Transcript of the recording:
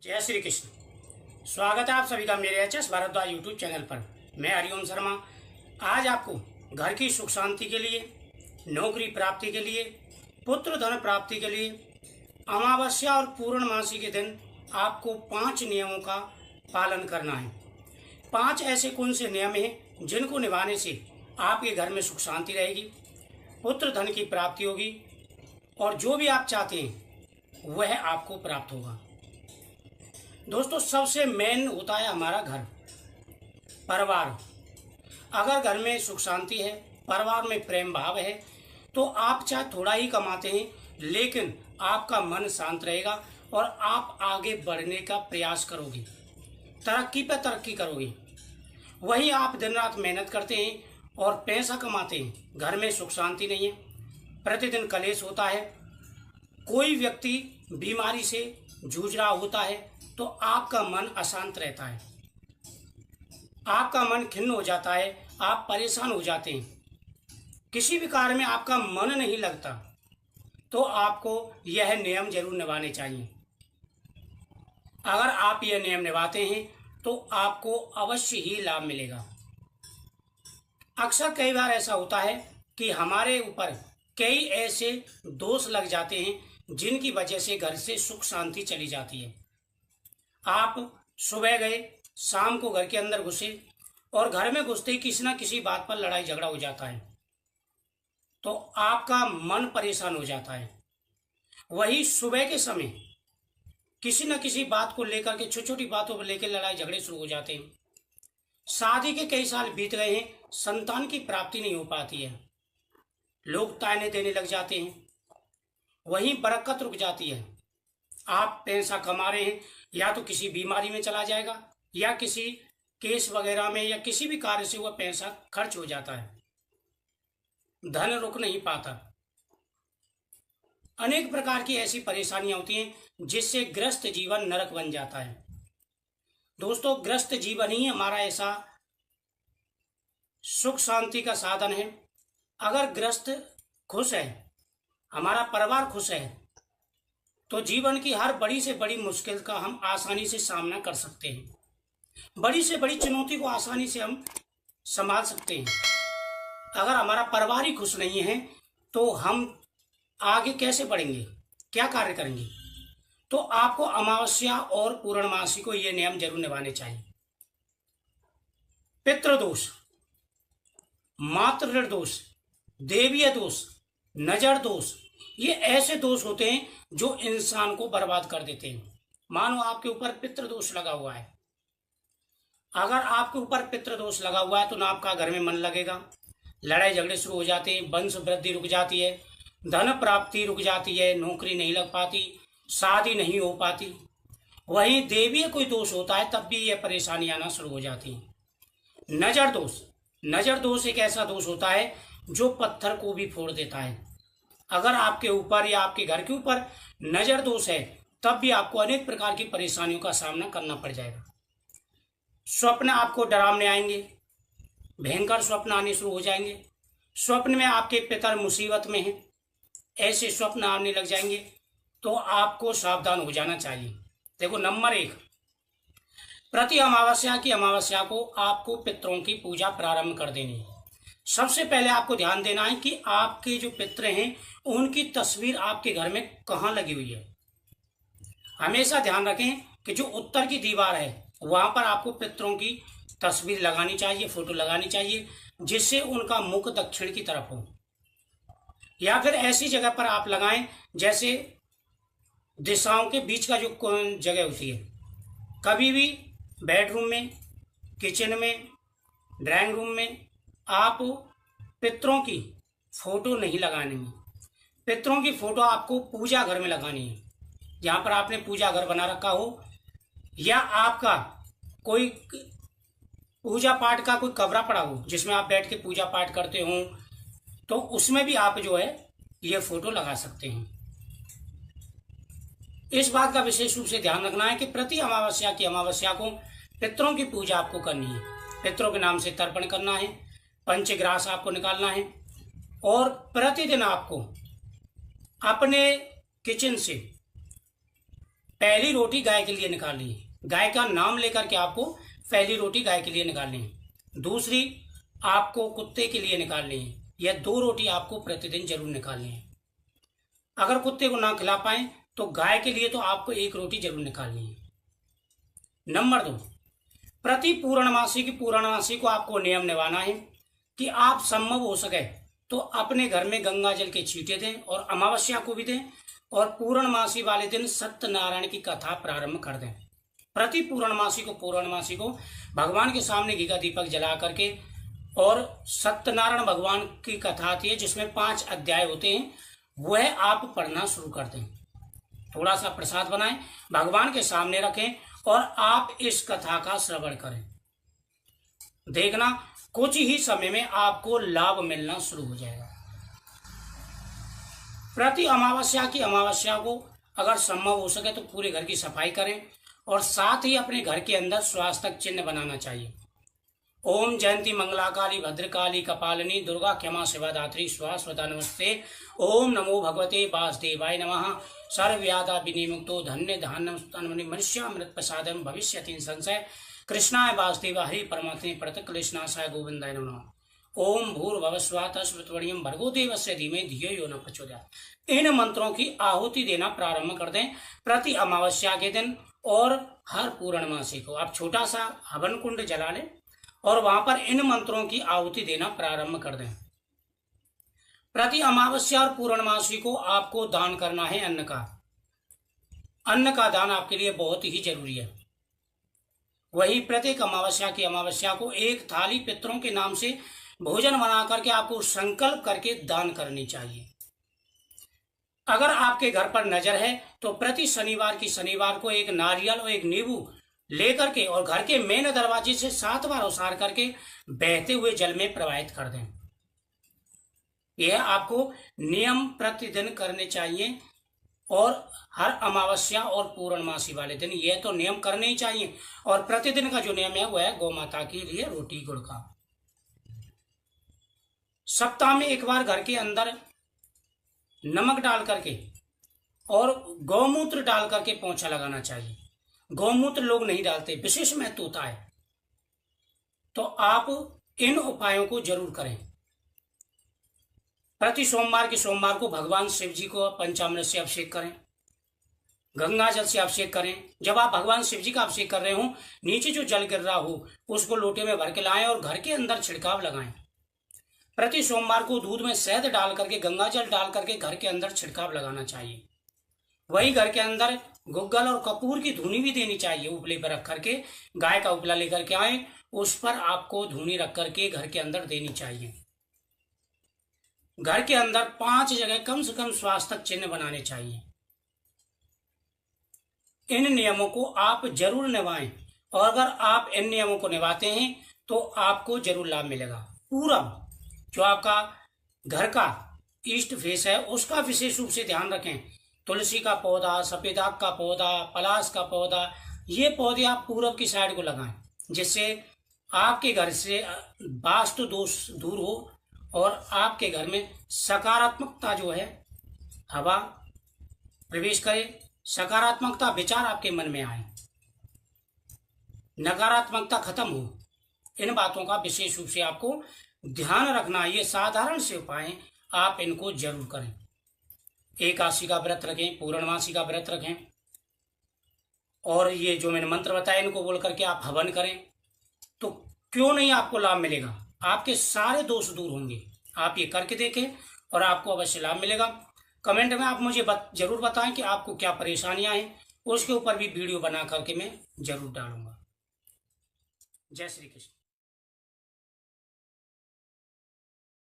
जय श्री कृष्ण। स्वागत है आप सभी का मेरे एच.एस. भारद्वाज यूट्यूब चैनल पर। मैं हरिओम शर्मा आज आपको घर की सुख शांति के लिए, नौकरी प्राप्ति के लिए, पुत्र धन प्राप्ति के लिए अमावस्या और पूर्णमासी के दिन आपको 5 नियमों का पालन करना है। 5 ऐसे कौन से नियम हैं जिनको निभाने से आपके घर में सुख शांति रहेगी, पुत्र धन की प्राप्ति होगी और जो भी आप चाहते हैं वह आपको प्राप्त होगा। दोस्तों, सबसे मेन होता है हमारा घर, परिवार। अगर घर में सुख शांति है, परिवार में प्रेम भाव है, तो आप चाहे थोड़ा ही कमाते हैं लेकिन आपका मन शांत रहेगा और आप आगे बढ़ने का प्रयास करोगे, तरक्की पर तरक्की करोगे। वहीं आप दिन रात मेहनत करते हैं और पैसा कमाते हैं, घर में सुख शांति नहीं है, प्रतिदिन कलेश होता है, कोई व्यक्ति बीमारी से जूझ रहा होता है, तो आपका मन अशांत रहता है, आपका मन खिन्न हो जाता है, आप परेशान हो जाते हैं, किसी भी कार्य में आपका मन नहीं लगता, तो आपको यह नियम जरूर निभाने चाहिए। अगर आप यह नियम निभाते हैं तो आपको अवश्य ही लाभ मिलेगा। अक्सर कई बार ऐसा होता है कि हमारे ऊपर कई ऐसे दोष लग जाते हैं जिनकी वजह से घर से सुख शांति चली जाती है। आप सुबह गए, शाम को घर के अंदर घुसे और घर में घुसते ही किसी ना किसी बात पर लड़ाई झगड़ा हो जाता है, तो आपका मन परेशान हो जाता है। वही सुबह के समय किसी न किसी बात को लेकर के, छोटी छोटी बातों पर लेकर लड़ाई झगड़े शुरू हो जाते हैं। शादी के कई साल बीत गए हैं, संतान की प्राप्ति नहीं हो पाती है, लोग ताने देने लग जाते हैं, वहीं बरकत रुक जाती है। आप पैसा कमा रहे हैं, या तो किसी बीमारी में चला जाएगा या किसी केस वगैरह में या किसी भी कार्य से वह पैसा खर्च हो जाता है, धन रुक नहीं पाता। अनेक प्रकार की ऐसी परेशानियां होती हैं जिससे ग्रस्त जीवन नरक बन जाता है। दोस्तों, ग्रस्त जीवन ही हमारा ऐसा सुख शांति का साधन है। अगर ग्रस्त खुश है, हमारा परिवार खुश है, तो जीवन की हर बड़ी से बड़ी मुश्किल का हम आसानी से सामना कर सकते हैं, बड़ी से बड़ी चुनौती को आसानी से हम संभाल सकते हैं। अगर हमारा परिवार ही खुश नहीं है तो हम आगे कैसे बढ़ेंगे, क्या कार्य करेंगे? तो आपको अमावस्या और पूर्णमासी को ये नियम जरूर निभाने चाहिए। पितृदोष, मातृ दोष, देवीय दोष, नजर दोष, ये ऐसे दोष होते हैं जो इंसान को बर्बाद कर देते हैं। मानो आपके ऊपर पितृदोष लगा हुआ है। अगर आपके ऊपर पितृदोष लगा हुआ है तो ना आपका घर में मन लगेगा, लड़ाई झगड़े शुरू हो जाते हैं, वंश वृद्धि रुक जाती है, धन प्राप्ति रुक जाती है, नौकरी नहीं लग पाती, शादी नहीं हो पाती। वहीं देवीय कोई दोष होता है तब भी ये परेशानी आना शुरू हो जाती है। नजर दोष, नजर दोष एक ऐसा दोष होता है जो पत्थर को भी फोड़ देता है। अगर आपके ऊपर या आपके घर के ऊपर नजर दोष है तब भी आपको अनेक प्रकार की परेशानियों का सामना करना पड़ जाएगा। स्वप्न आपको डरावने आएंगे, भयंकर स्वप्न आने शुरू हो जाएंगे। स्वप्न में आपके पिता मुसीबत में हैं, ऐसे स्वप्न आने लग जाएंगे, तो आपको सावधान हो जाना चाहिए। देखो, नंबर 1, प्रति अमावस्या की अमावस्या को आपको पितरों की पूजा प्रारंभ कर देनी है। सबसे पहले आपको ध्यान देना है कि आपके जो पितर हैं उनकी तस्वीर आपके घर में कहाँ लगी हुई है। हमेशा ध्यान रखें कि जो उत्तर की दीवार है वहां पर आपको पितरों की तस्वीर लगानी चाहिए, फोटो लगानी चाहिए, जिससे उनका मुख दक्षिण की तरफ हो। या फिर ऐसी जगह पर आप लगाएं जैसे दिशाओं के बीच का जो जगह होती है। कभी भी बेडरूम में, किचन में, ड्राइंग रूम में आप पितरों की फोटो नहीं लगानी है। पितरों की फोटो आपको पूजा घर में लगानी है, जहां पर आपने पूजा घर बना रखा हो, या आपका कोई पूजा पाठ का कोई कमरा पड़ा हो जिसमें आप बैठ के पूजा पाठ करते हो, तो उसमें भी आप जो है ये फोटो लगा सकते हैं। इस बात का विशेष रूप से ध्यान रखना है कि प्रति अमावस्या की अमावस्या को पितरों की पूजा आपको करनी है। पितरों के नाम से तर्पण करना है, पंचग्रास आपको निकालना है, और प्रतिदिन आपको अपने किचन से पहली रोटी गाय के लिए निकालनी है, गाय का नाम लेकर के आपको पहली रोटी गाय के लिए निकालनी है। दूसरी आपको कुत्ते के लिए निकालनी है, यह 2 रोटी आपको प्रतिदिन जरूर निकालनी है। अगर कुत्ते को ना खिला पाए तो गाय के लिए तो आपको 1 रोटी जरूर निकालनी है। नंबर 2, प्रति पूर्णमासी को आपको नियम निभाना है कि आप संभव हो सके तो अपने घर में गंगा जल के छींटे दें और अमावस्या को भी दें, और पूर्णमासी वाले दिन सत्यनारायण की कथा प्रारंभ कर दें। प्रति पूर्णमासी को भगवान के सामने घी का दीपक जला करके, और सत्यनारायण भगवान की कथा आती है जिसमें 5 अध्याय होते हैं, वह आप पढ़ना शुरू कर दें। थोड़ा सा प्रसाद बनाएं, भगवान के सामने रखें और आप इस कथा का श्रवण करें। देखना कुछ ही समय में आपको लाभ मिलना शुरू हो जाएगा। प्रति अमावस्या को अगर संभव हो सके तो पूरे घर की सफाई करें, और साथ ही अपने घर के अंदर स्वास्थ्य चिन्ह बनाना चाहिए। ओम जयंती मंगलाकाली भद्रकाली कपालिनी दुर्गा क्षमा शिवा दात्री स्वास्वता नमस्ते। ओम नमो भगवते वासुदेवाय नमः। सर्वव्याधा विनिमुक्तो धन्य धान्य मनुष्यामृत प्रसादम भविष्यति संशय। कृष्णाय वासुदेव हरि परमात्मे प्रतिक्लेशनाशाय गोविंदाय नमः। ओम भूर्भुवस्सुवः तस्सवितुर्वरेण्यं भर्गो देवस्य धीमहि धियो यो न प्रचोदयात्। इन मंत्रों की आहुति देना प्रारंभ कर दें प्रति अमावस्या के दिन, और हर पूर्णमासी को आप छोटा सा हवन कुंड जला लें और वहां पर इन मंत्रों की आहुति देना प्रारंभ कर दें। प्रति अमावस्या और पूर्णमासी को आपको दान करना है अन्न का। अन्न का दान आपके लिए बहुत ही जरूरी है। वही प्रत्येक अमावस्या को 1 थाली पितरों के नाम से भोजन बना करके आपको संकल्प करके दान करनी चाहिए। अगर आपके घर पर नजर है तो प्रति शनिवार को 1 नारियल और 1 नींबू लेकर के और घर के मेन दरवाजे से 7 बार उसार करके बहते हुए जल में प्रवाहित कर दें। यह आपको नियम प्रतिदिन करने चाहिए, और हर अमावस्या और पूर्णमासी वाले दिन यह तो नियम करने ही चाहिए। और प्रतिदिन का जो नियम है वह है गौ माता के लिए रोटी गुड़ का। सप्ताह में 1 बार घर के अंदर नमक डाल करके और गौमूत्र डाल करके पोंछा लगाना चाहिए। गौमूत्र लोग नहीं डालते, विशेष महत्व होता है, तो आप इन उपायों को जरूर करें। प्रति सोमवार को भगवान शिव जी को पंचामृत से अभिषेक करें, गंगा जल से अभिषेक करें। जब आप भगवान शिव जी का अभिषेक कर रहे हो, नीचे जो जल गिर रहा हो उसको लोटे में भर के लाएं और घर के अंदर छिड़काव लगाएं। प्रति सोमवार को दूध में शहद डाल करके, गंगा जल डाल करके घर के अंदर छिड़काव लगाना चाहिए। वही घर के अंदर गुग्गल और कपूर की धुनी भी देनी चाहिए। उपले पर रख करके, गाय का उपला लेकर के आए, उस पर आपको धुनी रख करके घर के अंदर देनी चाहिए। घर के अंदर 5 जगह कम से कम स्वास्थ्य चिन्ह बनाने चाहिए। इन नियमों को आप जरूर निभाएं, और अगर आप इन नियमों को निभाते हैं तो आपको जरूर लाभ मिलेगा। पूरब जो आपका घर का ईस्ट फेस है उसका विशेष रूप से ध्यान रखें। तुलसी का पौधा, सफेद आग का पौधा, पलाश का पौधा, ये पौधे आप पूरब की साइड को लगाएं, जिससे आपके घर से वास्तु दोष दूर हो और आपके घर में सकारात्मकता जो है हवा प्रवेश करे, सकारात्मकता विचार आपके मन में आए, नकारात्मकता खत्म हो। इन बातों का विशेष रूप से आपको ध्यान रखना। ये साधारण से उपाय आप इनको जरूर करें। एकादशी का व्रत रखें, पूर्णमासी का व्रत रखें, और ये जो मैंने मंत्र बताया इनको बोल करके आप हवन करें, तो क्यों नहीं आपको लाभ मिलेगा। आपके सारे दोष दूर होंगे। आप ये करके देखें और आपको अवश्य लाभ मिलेगा। कमेंट में आप मुझे जरूर बताएं कि आपको क्या परेशानियां हैं, उसके ऊपर भी वीडियो बना करके मैं जरूर डालूंगा। जय श्री कृष्ण।